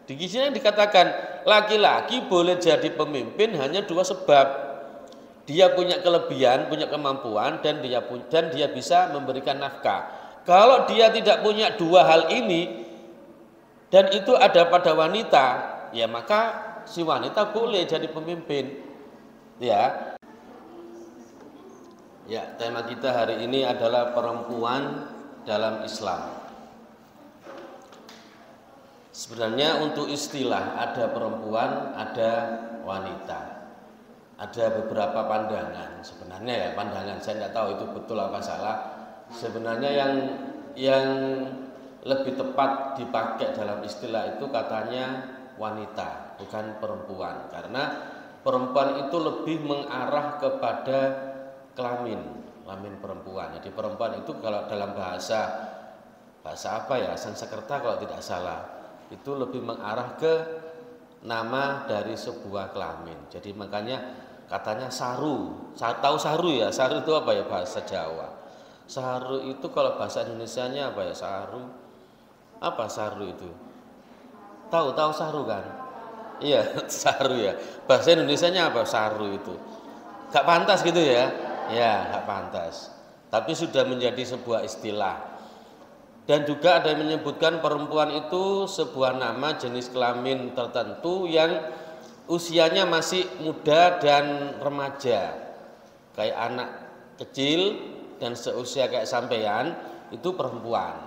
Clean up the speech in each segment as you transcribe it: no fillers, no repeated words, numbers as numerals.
Di sini dikatakan laki-laki boleh jadi pemimpin hanya dua sebab. Dia punya kelebihan, punya kemampuan, dan dia bisa memberikan nafkah. Kalau dia tidak punya dua hal ini dan itu ada pada wanita, ya maka si wanita boleh jadi pemimpin. Ya. Ya, tema kita hari ini adalah perempuan dalam Islam. Sebenarnya untuk istilah ada perempuan, ada wanita. Ada beberapa pandangan sebenarnya ya, pandangan saya tidak tahu itu betul apa salah. Sebenarnya yang lebih tepat dipakai dalam istilah itu katanya wanita, bukan perempuan, karena perempuan itu lebih mengarah kepada kelamin perempuan. Jadi perempuan itu kalau dalam bahasa apa ya, Sanskerta kalau tidak salah, itu lebih mengarah ke nama dari sebuah kelamin. Jadi makanya katanya saru. Tahu saru ya? Saru itu apa ya bahasa Jawa? Saru itu kalau bahasa Indonesianya apa ya? Saru. Apa saru itu? Tahu saru kan? Iya, saru ya. Bahasa Indonesianya apa saru itu? Gak pantas gitu ya? Ya, gak pantas. Tapi sudah menjadi sebuah istilah. Dan juga ada yang menyebutkan perempuan itu sebuah nama jenis kelamin tertentu yang usianya masih muda dan remaja, kayak anak kecil dan seusia kayak sampean itu perempuan.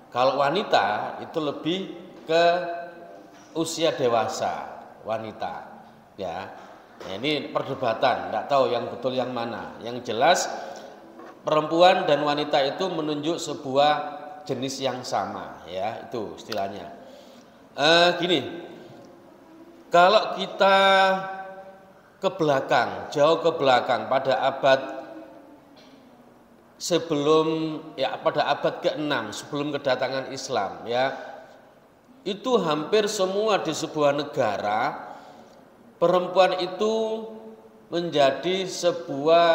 Kalau wanita itu lebih ke usia dewasa wanita, ya. Nah, ini perdebatan, tidak tahu yang betul yang mana. Yang jelas perempuan dan wanita itu menunjuk sebuah jenis yang sama, ya, itu istilahnya. Gini. Kalau kita ke belakang, jauh ke belakang pada abad pada abad ke-6 sebelum kedatangan Islam, ya. Itu hampir semua di sebuah negara perempuan itu menjadi sebuah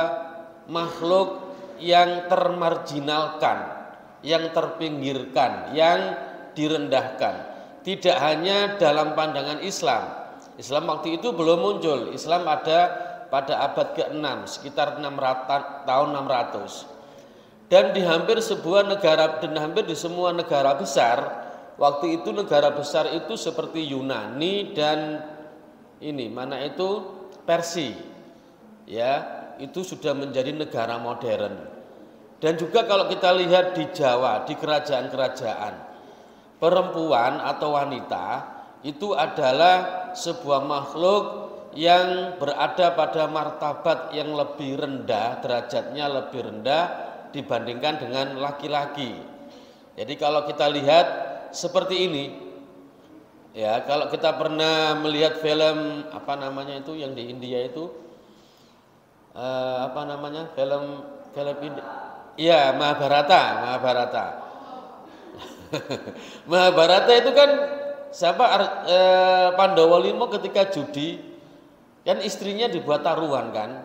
makhluk yang termarginalkan, yang terpinggirkan, yang direndahkan. Tidak hanya dalam pandangan Islam. Islam waktu itu belum muncul. Islam ada pada abad ke-6, sekitar tahun 600. Dan di hampir sebuah negara dan hampir di semua negara besar, waktu itu negara besar itu seperti Yunani dan Persia. Ya, itu sudah menjadi negara modern. Dan juga kalau kita lihat di Jawa, di kerajaan-kerajaan, perempuan atau wanita itu adalah sebuah makhluk yang berada pada martabat yang lebih rendah, derajatnya lebih rendah dibandingkan dengan laki-laki. Jadi kalau kita lihat seperti ini, ya, kalau kita pernah melihat film yang di India itu film India, iya, Mahabharata. Mahabharata itu kan Pandawa Lima ketika judi kan istrinya dibuat taruhan kan,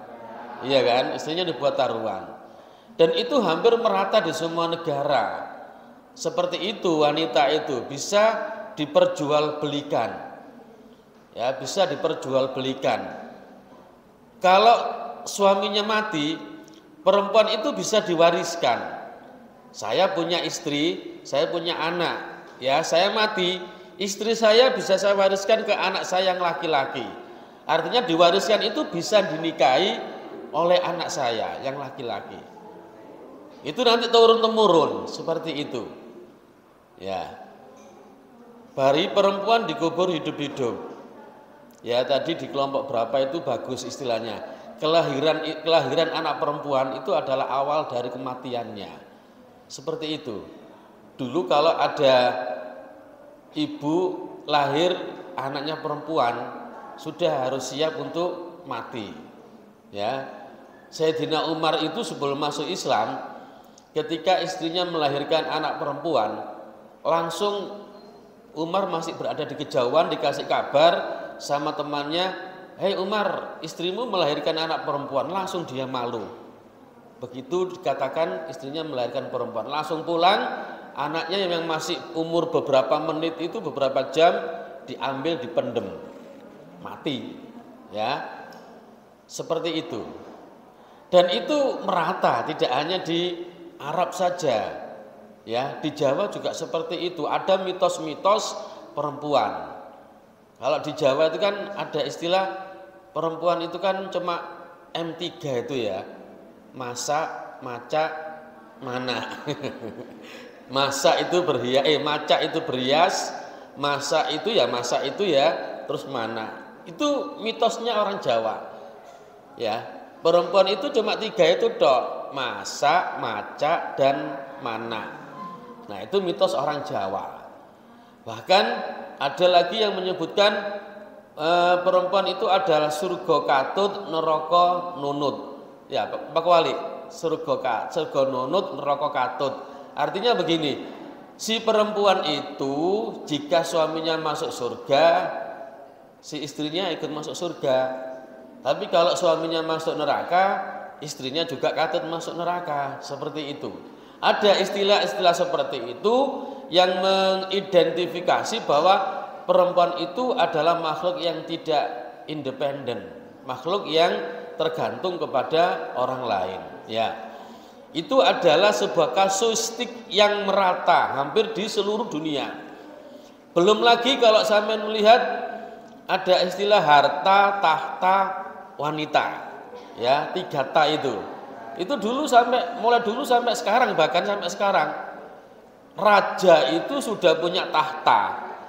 iya kan, istrinya dibuat taruhan, dan itu hampir merata di semua negara. Seperti itu wanita itu bisa diperjualbelikan, ya, bisa diperjualbelikan. Kalau suaminya mati, perempuan itu bisa diwariskan. Saya punya istri, saya punya anak, ya, saya mati, istri saya bisa saya wariskan ke anak saya yang laki-laki. Artinya diwariskan itu bisa dinikahi oleh anak saya yang laki-laki. Itu nanti turun-temurun seperti itu. Ya. Bari perempuan dikubur hidup-hidup. Ya, tadi di kelompok berapa itu bagus istilahnya. Kelahiran anak perempuan itu adalah awal dari kematiannya. Seperti itu. Dulu kalau ada ibu lahir anaknya perempuan, sudah harus siap untuk mati. Ya. Sayyidina Umar itu sebelum masuk Islam, ketika istrinya melahirkan anak perempuan, langsung Umar masih berada di kejauhan dikasih kabar sama temannya, "Hei Umar, istrimu melahirkan anak perempuan." Langsung dia malu. Begitu dikatakan istrinya melahirkan perempuan, langsung pulang, anaknya yang masih umur beberapa menit itu, beberapa jam, diambil, dipendem, mati, ya, seperti itu. Dan itu merata, tidak hanya di Arab saja, ya, di Jawa juga seperti itu. Ada mitos-mitos perempuan. Kalau di Jawa itu kan ada istilah perempuan itu kan cuma M3 itu ya, masak, maca, mana. Masak itu berhias, maca itu berhias, masak itu ya, terus mana. Itu mitosnya orang Jawa. Ya, perempuan itu cuma 3 itu dok, masak, maca, dan mana. Nah, itu mitos orang Jawa. Bahkan ada lagi yang menyebutkan perempuan itu adalah surga katut, neraka nunut. Ya, Pak Wali, surga nunut, neraka katut. Artinya begini, si perempuan itu jika suaminya masuk surga, si istrinya ikut masuk surga. Tapi kalau suaminya masuk neraka, istrinya juga katut masuk neraka. Seperti itu. Ada istilah-istilah seperti itu yang mengidentifikasi bahwa perempuan itu adalah makhluk yang tidak independen, makhluk yang tergantung kepada orang lain. Ya, itu adalah sebuah kasuistik yang merata hampir di seluruh dunia. Belum lagi kalau sampai melihat ada istilah harta, tahta, wanita, ya, 3 ta itu dulu mulai dulu sampai sekarang, bahkan sampai sekarang raja itu sudah punya tahta,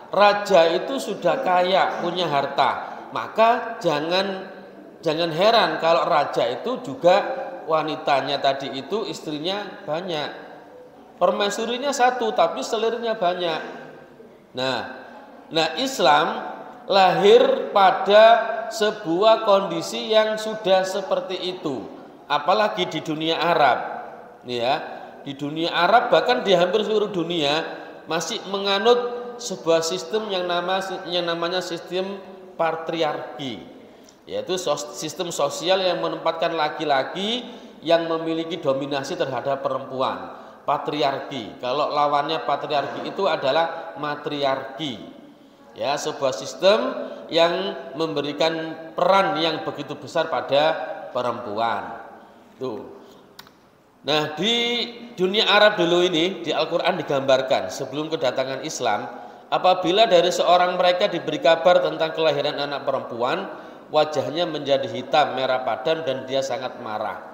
raja itu sudah kaya, punya harta, maka jangan heran kalau raja itu juga wanitanya tadi itu istrinya banyak, permaisurinya 1 tapi selirnya banyak. Nah Islam lahir pada sebuah kondisi yang sudah seperti itu, apalagi di dunia Arab, ya, di dunia Arab bahkan di hampir seluruh dunia masih menganut sebuah sistem yang namanya sistem patriarki, yaitu sistem sosial yang menempatkan laki-laki yang memiliki dominasi terhadap perempuan, patriarki. Kalau lawannya patriarki itu adalah matriarki, ya, sebuah sistem yang memberikan peran yang begitu besar pada perempuan. Tuh. Nah, di dunia Arab dulu ini di Al-Qur'an digambarkan sebelum kedatangan Islam, apabila dari seorang mereka diberi kabar tentang kelahiran anak perempuan, wajahnya menjadi hitam, merah padam dan dia sangat marah.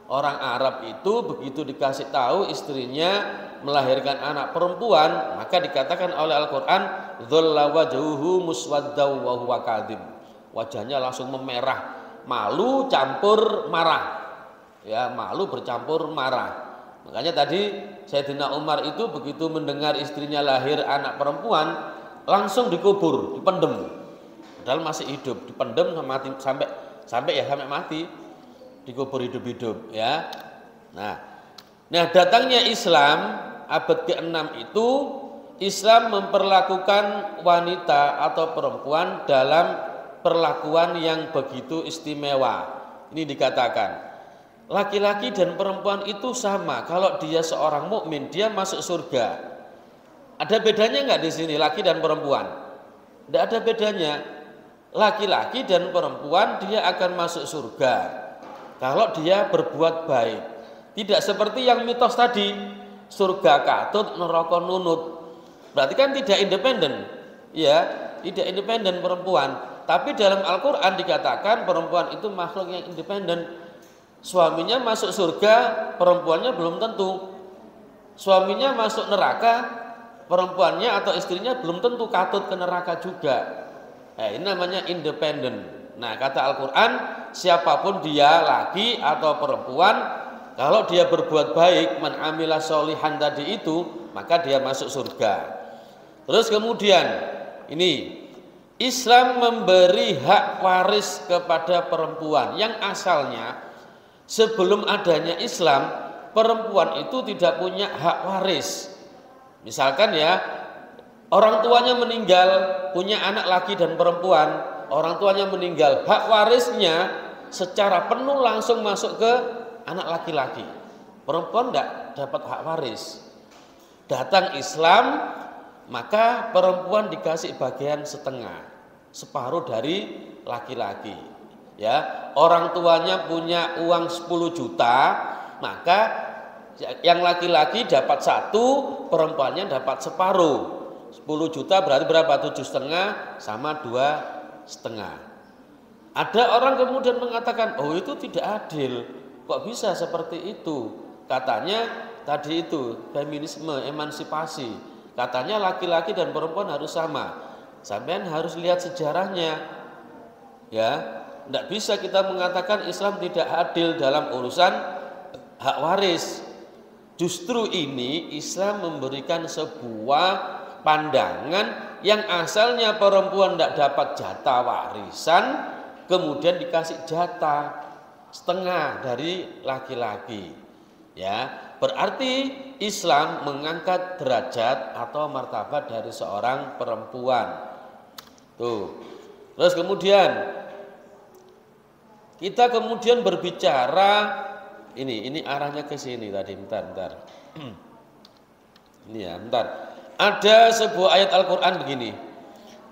Orang Arab itu begitu dikasih tahu istrinya melahirkan anak perempuan, maka dikatakan oleh Al-Qur'an, dzalla wajhuhu muswaddaw wa huwa kadhib. Wajahnya langsung memerah, malu campur marah. Ya, malu bercampur marah. Makanya tadi Sayyidina Umar itu begitu mendengar istrinya lahir anak perempuan, langsung dikubur, dipendem. Padahal masih hidup, dipendem sampai mati. Dikubur hidup-hidup, ya. Nah, datangnya Islam abad ke-6 itu, Islam memperlakukan wanita atau perempuan dalam perlakuan yang begitu istimewa. Ini dikatakan laki-laki dan perempuan itu sama. Kalau dia seorang mukmin, dia masuk surga. Ada bedanya nggak di sini laki dan perempuan? Tidak ada bedanya. Laki-laki dan perempuan dia akan masuk surga kalau dia berbuat baik. Tidak seperti yang mitos tadi, surga katut, neraka nunut. Berarti kan tidak independen, ya, tidak independen perempuan. Tapi dalam Al-Qur'an dikatakan perempuan itu makhluk yang independen. Suaminya masuk surga, perempuannya belum tentu. Suaminya masuk neraka, perempuannya atau istrinya belum tentu katut ke neraka juga. Ini namanya independen. Nah, kata Al-Qur'an, siapapun dia, laki atau perempuan, kalau dia berbuat baik, man amila sholihan tadi itu, maka dia masuk surga. Terus kemudian ini Islam memberi hak waris kepada perempuan yang asalnya sebelum adanya Islam, perempuan itu tidak punya hak waris. Misalkan ya, orang tuanya meninggal, punya anak laki dan perempuan, orang tuanya meninggal, hak warisnya secara penuh langsung masuk ke anak laki-laki. Perempuan tidak dapat hak waris. Datang Islam, maka perempuan dikasih bagian setengah, separuh dari laki-laki. Ya, orang tuanya punya uang 10 juta, maka yang laki-laki dapat 1, perempuannya dapat separuh. 10 juta berarti berapa? 7,5 sama 2,5. Ada orang kemudian mengatakan, oh itu tidak adil, kok bisa seperti itu? Katanya tadi itu feminisme, emansipasi. Katanya laki-laki dan perempuan harus sama. Sampean harus lihat sejarahnya, ya. Tidak bisa kita mengatakan Islam tidak adil dalam urusan hak waris. Justru ini Islam memberikan sebuah pandangan yang asalnya perempuan tidak dapat jatah warisan, kemudian dikasih jatah setengah dari laki-laki. Ya, berarti Islam mengangkat derajat atau martabat dari seorang perempuan. Tuh. Terus kemudian kita kemudian berbicara ini arahnya ke sini tadi, bentar. Ini ya, bentar. Ada sebuah ayat Al-Qur'an begini.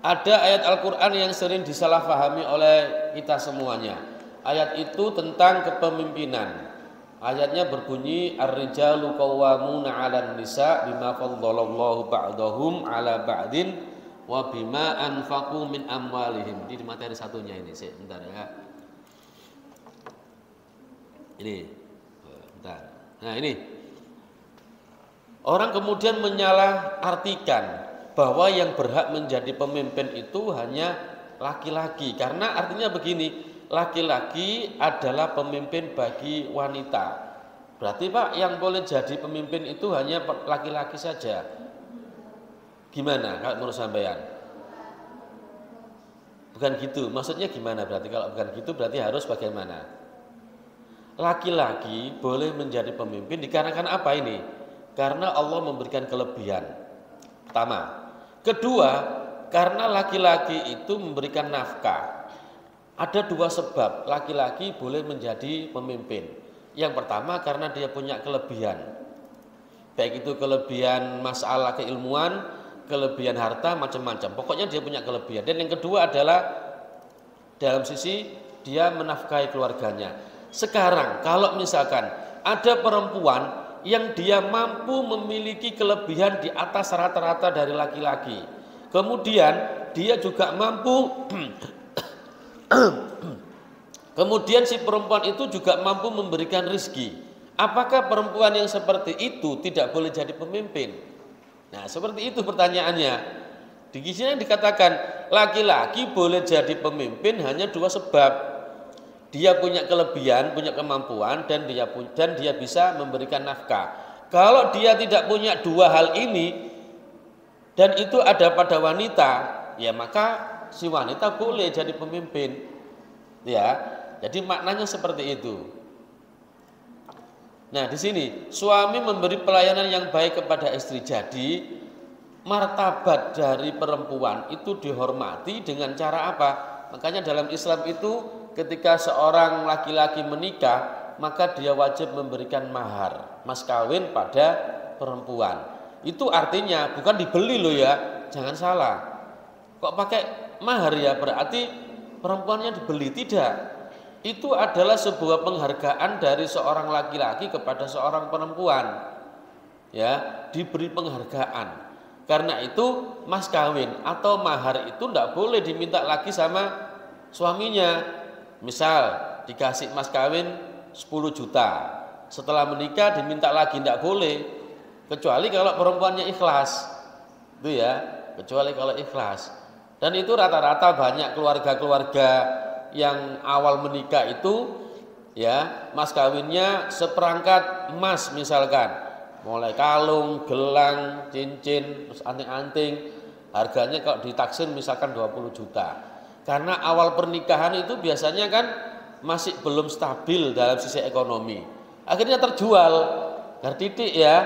Ada ayat Al-Qur'an yang sering disalahpahami oleh kita semuanya. Ayat itu tentang kepemimpinan. Ayatnya berbunyi ar-rijalu qawwamuna 'alan nisa bima faddalallahu ba'dahum 'ala ba'din wa bima anfaqu min amwalihim. Ini materi satunya ini, bentar ya. Ini. Bentar. Nah, ini. Orang kemudian menyalahartikan bahwa yang berhak menjadi pemimpin itu hanya laki-laki. Karena artinya begini, laki-laki adalah pemimpin bagi wanita. Berarti Pak, yang boleh jadi pemimpin itu hanya laki-laki saja. Gimana kalau menurut sampean? Bukan gitu. Maksudnya gimana berarti? Kalau bukan gitu berarti harus bagaimana? Laki-laki boleh menjadi pemimpin dikarenakan apa ini? Karena Allah memberikan kelebihan. Pertama. Kedua, karena laki-laki itu memberikan nafkah. Ada 2 sebab laki-laki boleh menjadi pemimpin. Yang pertama karena dia punya kelebihan. Baik itu kelebihan masalah keilmuan, kelebihan harta, macam-macam. Pokoknya dia punya kelebihan. Dan yang kedua adalah dalam sisi dia menafkahi keluarganya. Sekarang kalau misalkan ada perempuan yang dia mampu memiliki kelebihan di atas rata-rata dari laki-laki, kemudian dia juga mampu kemudian si perempuan itu juga mampu memberikan rezeki. Apakah perempuan yang seperti itu tidak boleh jadi pemimpin? Nah, seperti itu pertanyaannya. Di sini dikatakan laki-laki boleh jadi pemimpin hanya 2 sebab. Dia punya kelebihan, punya kemampuan, dan dia bisa memberikan nafkah. Kalau dia tidak punya 2 hal ini dan itu ada pada wanita, ya maka si wanita boleh jadi pemimpin. Ya, jadi maknanya seperti itu. Nah, di sini suami memberi pelayanan yang baik kepada istri. Jadi martabat dari perempuan itu dihormati dengan cara apa? Makanya dalam Islam itu ketika seorang laki-laki menikah, maka dia wajib memberikan mahar, mas kawin pada perempuan. Itu artinya bukan dibeli loh ya, jangan salah. Kok pakai mahar ya, berarti perempuannya dibeli? Tidak. Itu adalah sebuah penghargaan dari seorang laki-laki kepada seorang perempuan. Ya, diberi penghargaan. Karena itu mas kawin atau mahar itu tidak boleh diminta lagi sama suaminya. Misal dikasih mas kawin 10 juta, setelah menikah diminta lagi, tidak boleh, kecuali kalau perempuannya ikhlas. Itu ya, kecuali kalau ikhlas. Dan itu rata-rata banyak keluarga-keluarga yang awal menikah itu ya mas kawinnya seperangkat emas misalkan, mulai kalung, gelang, cincin, terus anting-anting, harganya kalau ditaksir misalkan 20 juta. Karena awal pernikahan itu biasanya kan masih belum stabil dalam sisi ekonomi. Akhirnya terjual, titik ya,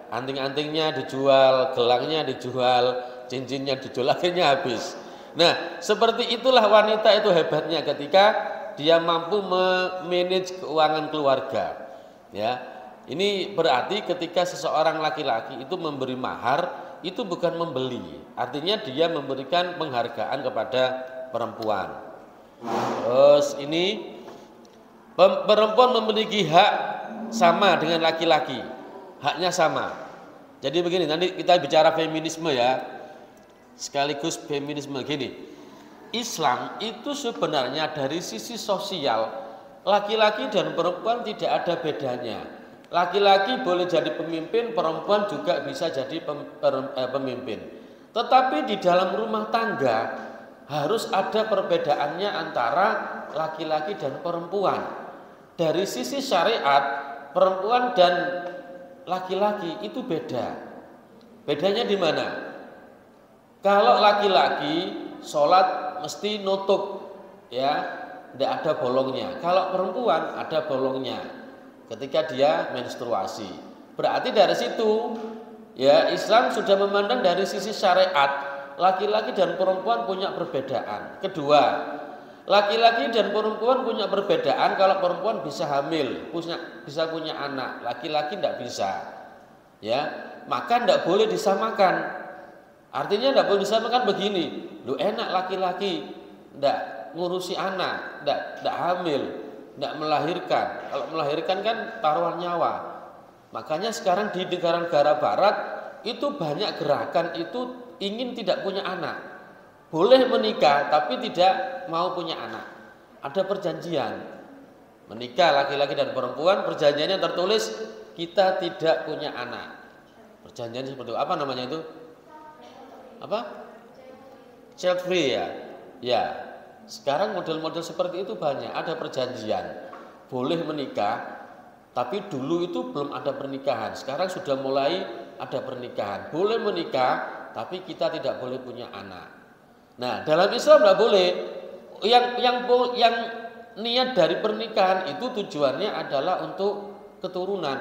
anting-antingnya dijual, gelangnya dijual, cincinnya dijual, akhirnya habis. Nah, seperti itulah wanita itu hebatnya ketika dia mampu memanage keuangan keluarga. Ya, ini berarti ketika seseorang laki-laki itu memberi mahar, itu bukan membeli. Artinya dia memberikan penghargaan kepada perempuan. Terus ini perempuan memiliki hak sama dengan laki-laki. Haknya sama. Jadi begini, nanti kita bicara feminisme ya. Sekaligus feminisme gini. Islam itu sebenarnya dari sisi sosial, laki-laki dan perempuan tidak ada bedanya. Laki-laki boleh jadi pemimpin, perempuan juga bisa jadi pemimpin. Tetapi di dalam rumah tangga harus ada perbedaannya antara laki-laki dan perempuan. Dari sisi syariat, perempuan dan laki-laki itu beda. Bedanya di mana? Kalau laki-laki sholat mesti nutup, ya, tidak ada bolongnya. Kalau perempuan ada bolongnya ketika dia menstruasi. Berarti dari situ, ya, Islam sudah memandang dari sisi syariat, laki-laki dan perempuan punya perbedaan. Kedua, laki-laki dan perempuan punya perbedaan. Kalau perempuan bisa hamil, bisa punya anak, laki-laki tidak bisa, ya, maka tidak boleh disamakan. Artinya tidak boleh disamakan begini, lu enak laki-laki tidak ngurusi anak, tidak hamil, tidak melahirkan. Kalau melahirkan kan taruhan nyawa. Makanya sekarang di negara-negara barat itu banyak gerakan itu ingin tidak punya anak. Boleh menikah tapi tidak mau punya anak. Ada perjanjian. Menikah laki-laki dan perempuan, perjanjiannya tertulis kita tidak punya anak. Perjanjian seperti itu. Apa namanya itu? Apa? Child free ya. Ya. Sekarang model-model seperti itu banyak. Ada perjanjian. Boleh menikah, tapi dulu itu belum ada pernikahan. Sekarang sudah mulai ada pernikahan. Boleh menikah, tapi kita tidak boleh punya anak. Nah, dalam Islam tidak boleh. Yang niat dari pernikahan itu tujuannya adalah untuk keturunan.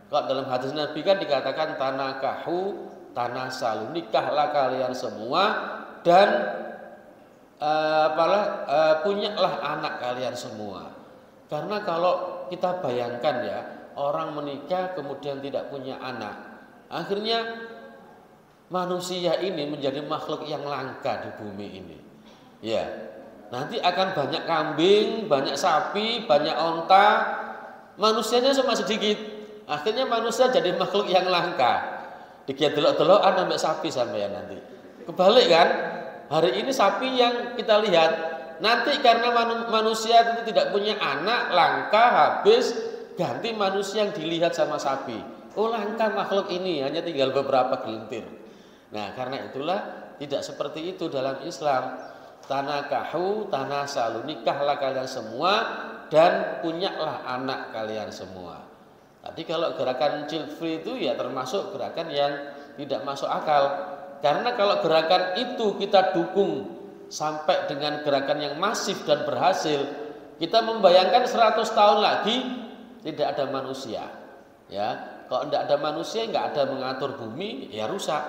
Kalau dalam hadis Nabi kan dikatakan tanakahu tanasalu, nikahlah kalian semua dan punyalah anak kalian semua. Karena kalau kita bayangkan ya, orang menikah kemudian tidak punya anak, akhirnya manusia ini menjadi makhluk yang langka di bumi ini. Ya, nanti akan banyak kambing, banyak sapi, banyak onta, manusianya cuma sedikit. Akhirnya manusia jadi makhluk yang langka. Dikira delok-delokan sampai sapi sampai nanti. Kebalik kan? Hari ini sapi yang kita lihat, nanti karena manusia itu tidak punya anak, langka, habis, ganti manusia yang dilihat sama sapi. Oh, langka makhluk ini, hanya tinggal beberapa gelintir. Nah, karena itulah tidak seperti itu dalam Islam. Tanakahu tanasalu, nikahlah kalian semua dan punyalah anak kalian semua. Tadi kalau gerakan child free itu ya termasuk gerakan yang tidak masuk akal. Karena kalau gerakan itu kita dukung sampai dengan gerakan yang masif dan berhasil, kita membayangkan 100 tahun lagi tidak ada manusia. Ya, kalau tidak ada manusia, nggak ada mengatur bumi, ya rusak,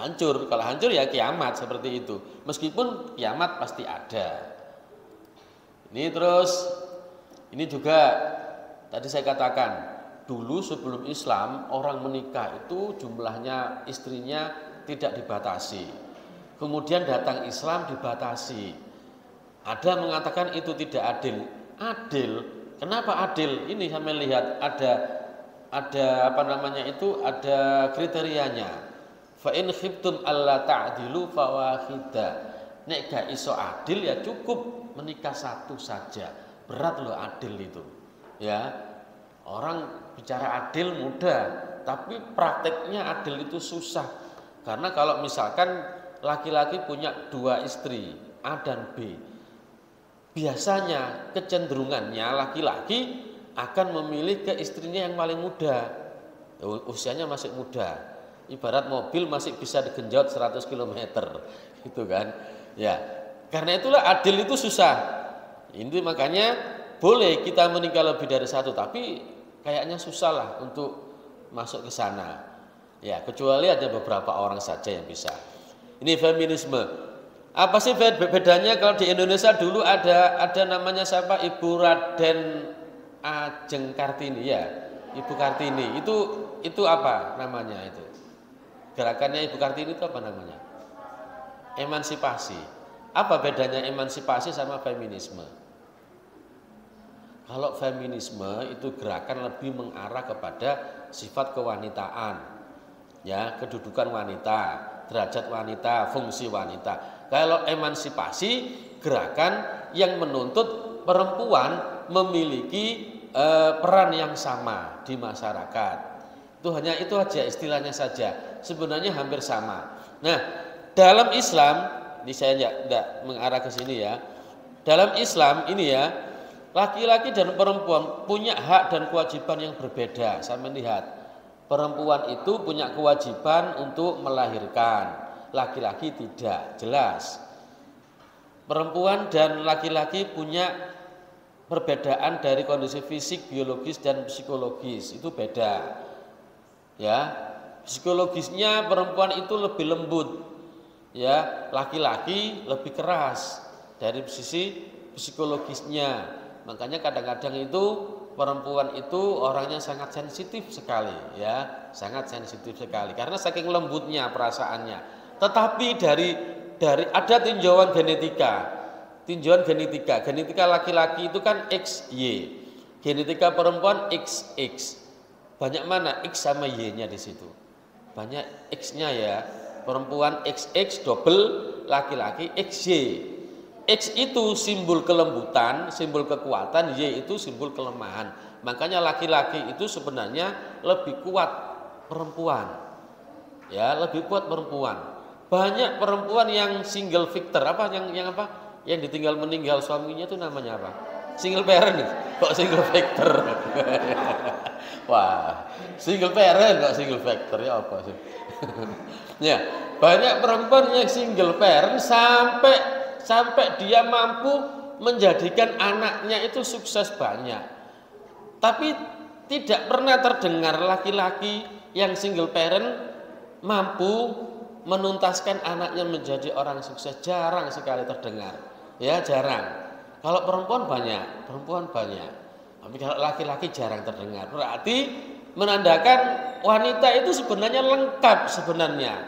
hancur. Kalau hancur ya kiamat seperti itu. Meskipun kiamat pasti ada. Ini terus, ini juga tadi saya katakan, dulu sebelum Islam orang menikah itu jumlahnya istrinya tidak dibatasi. Kemudian datang Islam dibatasi. Ada mengatakan itu tidak adil. Adil. Kenapa adil? Ini sampai lihat ada apa namanya itu, ada kriterianya. Fa in khiftum alla ta'dilu fawahida. Nek gak iso adil ya cukup menikah satu saja. Berat loh adil itu. Ya. Orang bicara adil mudah, tapi prakteknya adil itu susah. Karena kalau misalkan laki-laki punya 2 istri, A dan B, biasanya kecenderungannya laki-laki akan memilih ke istrinya yang paling muda. Usianya masih muda. Ibarat mobil masih bisa digenjot 100 km, gitu kan. Ya, karena itulah adil itu susah. Ini makanya boleh kita menikah lebih dari satu, tapi kayaknya susah lah untuk masuk ke sana. Ya, kecuali ada beberapa orang saja yang bisa. Ini feminisme. Apa sih bedanya kalau di Indonesia dulu ada namanya siapa? Ibu Raden Ajeng Kartini ya. Ibu Kartini. Itu apa namanya itu? Gerakannya Ibu Kartini itu apa namanya? Emansipasi. Apa bedanya emansipasi sama feminisme? Kalau feminisme itu gerakan lebih mengarah kepada sifat kewanitaan, ya, kedudukan wanita, derajat wanita, fungsi wanita. Kalau emansipasi, gerakan yang menuntut perempuan memiliki peran yang sama di masyarakat. Itu aja istilahnya saja. Sebenarnya hampir sama. Nah, dalam Islam, ini saya tidak mengarah ke sini ya. Dalam Islam ini ya, laki-laki dan perempuan punya hak dan kewajiban yang berbeda. Saya melihat perempuan itu punya kewajiban untuk melahirkan, laki-laki tidak, jelas. Perempuan dan laki-laki punya perbedaan dari kondisi fisik, biologis dan psikologis, itu beda. Ya, psikologisnya perempuan itu lebih lembut, ya, laki-laki lebih keras dari sisi psikologisnya. Makanya kadang-kadang itu perempuan itu orangnya sangat sensitif sekali, ya, sangat sensitif sekali karena saking lembutnya perasaannya. Tetapi dari ada tinjauan genetika. Genetika laki-laki itu kan XY, genetika perempuan XX. Banyak mana X sama Y-nya di situ? Banyak X-nya ya. Perempuan XX double, laki-laki XY. X itu simbol kelembutan, simbol kekuatan, Y itu simbol kelemahan. Makanya laki-laki itu sebenarnya lebih kuat perempuan. Ya, lebih kuat perempuan. Banyak perempuan yang single victor, apa yang apa? Yang ditinggal meninggal suaminya itu namanya apa? Single parent. Kok single factor? Wah, single parent kok single factor ya apa sih? Ya, banyak perempuan yang single parent sampai dia mampu menjadikan anaknya itu sukses banyak. Tapi tidak pernah terdengar laki-laki yang single parent mampu menuntaskan anaknya menjadi orang sukses. Jarang sekali terdengar. Ya, jarang. Kalau perempuan banyak. Tapi kalau laki-laki jarang terdengar. Berarti menandakan wanita itu sebenarnya lengkap sebenarnya.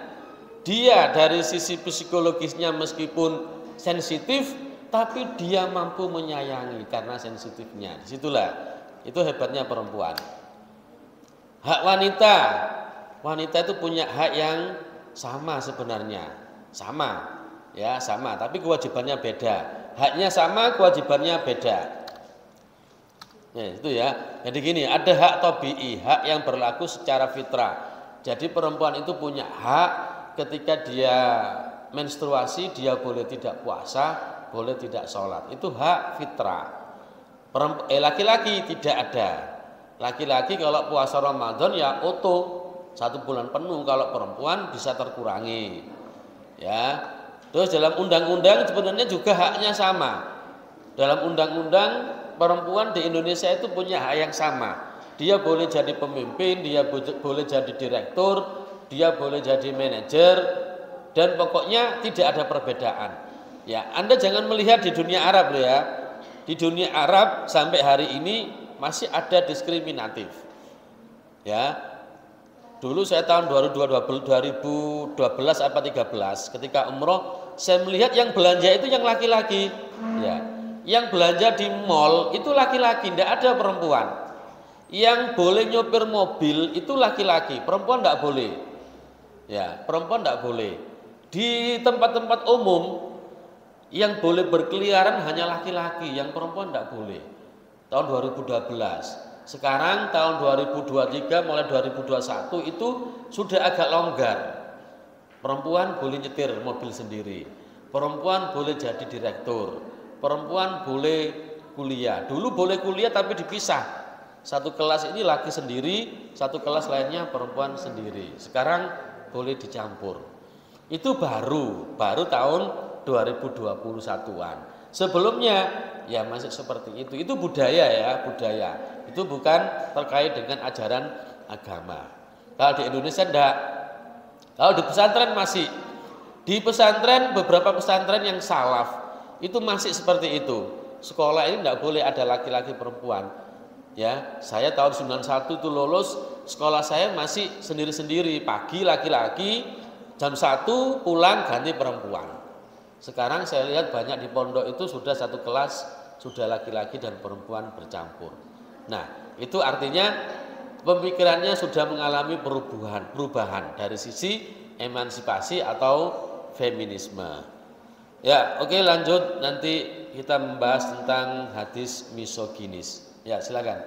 Dia dari sisi psikologisnya meskipun sensitif, tapi dia mampu menyayangi karena sensitifnya. Disitulah, itu hebatnya perempuan. Hak wanita. Wanita itu punya hak yang sama sebenarnya. Sama. Ya, sama, tapi kewajibannya beda. Haknya sama, kewajibannya beda. Nah, itu ya. Jadi gini, ada hak tabii, hak yang berlaku secara fitrah. Jadi perempuan itu punya hak ketika dia menstruasi, dia boleh tidak puasa, boleh tidak sholat. Itu hak fitrah. Laki-laki tidak ada. Laki-laki kalau puasa Ramadan ya oto 1 bulan penuh. Kalau perempuan bisa terkurangi. Ya. Terus dalam undang-undang sebenarnya juga haknya sama. Dalam undang-undang perempuan di Indonesia itu punya hak yang sama. Dia boleh jadi pemimpin, dia boleh jadi direktur, dia boleh jadi manajer, dan pokoknya tidak ada perbedaan. Ya, Anda jangan melihat di dunia Arab ya. Di dunia Arab sampai hari ini masih ada diskriminatif. Ya. Dulu saya tahun 2012 apa 13 ketika umroh, saya melihat yang belanja itu yang laki-laki. Ya. Yang belanja di mall itu laki-laki, tidak ada perempuan. Yang boleh nyopir mobil itu laki-laki, perempuan tidak boleh. Ya, perempuan tidak boleh. Di tempat-tempat umum yang boleh berkeliaran hanya laki-laki, yang perempuan tidak boleh. Tahun 2012. Sekarang tahun 2023 mulai 2021 itu sudah agak longgar. Perempuan boleh nyetir mobil sendiri. Perempuan boleh jadi direktur. Perempuan boleh kuliah. Dulu boleh kuliah tapi dipisah. Satu kelas ini laki sendiri, satu kelas lainnya perempuan sendiri. Sekarang boleh dicampur. Itu baru tahun 2021-an. Sebelumnya ya masih seperti itu. Itu budaya ya, budaya. Itu bukan terkait dengan ajaran agama. Kalau di Indonesia enggak. Kalau di pesantren masih. Di pesantren, beberapa pesantren yang salaf itu masih seperti itu. Sekolah ini enggak boleh ada laki-laki perempuan. Ya, saya tahun 91 itu lulus, sekolah saya masih sendiri-sendiri, pagi laki-laki, jam 1 pulang ganti perempuan. Sekarang saya lihat banyak di pondok itu sudah satu kelas, sudah laki-laki dan perempuan bercampur. Nah, itu artinya pemikirannya sudah mengalami perubahan dari sisi emansipasi atau feminisme. Ya, oke, lanjut, nanti kita membahas tentang hadis misoginis. Ya, silakan.